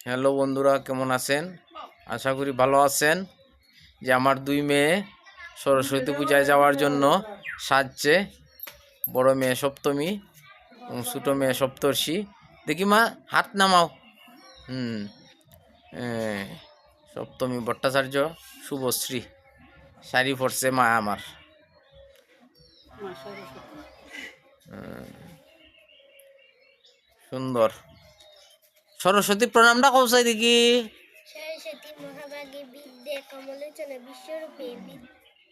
Hello বন্ধুরা, কেমন আছেন? আশা করি ভালো আছেন। যে আমার দুই মেয়ে সরস্বতী পূজায় যাওয়ার জন্য সাজছে। বড় মেয়ে সপ্তমী এবং ছোটো মেয়ে সপ্তর্ষি। দেখি মা, হাত নামাও। সপ্তমী ভট্টাচার্য, শুভশ্রী শাড়ি পরছে মা আমার। সুন্দর। সরস্বতী প্রণামটা কৌশাই দেখি। সরস্বতী মহাভাগে বিদ্যে কমলোচনে বিশ্বরূপে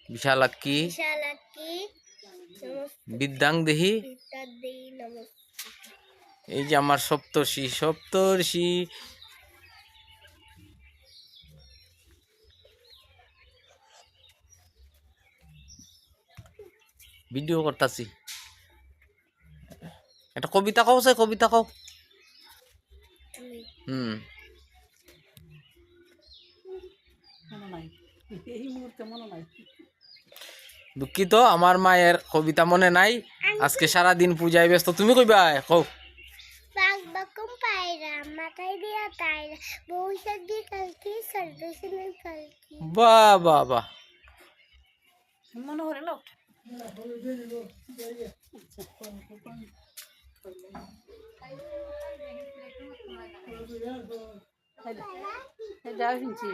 বিশালাক্ষী বিদ্যাং দেহি। এই যে আমার সপ্তর্ষি ভিডিও করতেছি। একটা কবিতা কও, সে কবিতা কও। দুঃখিত, আমার মায়ের কবিতা মনে নাই। আজকে সারা দিন পূজায় ব্যস্ত। তুমি কইবা কও। বাহ বাহ বাহ, মনে হরে লোক যাও শুনছি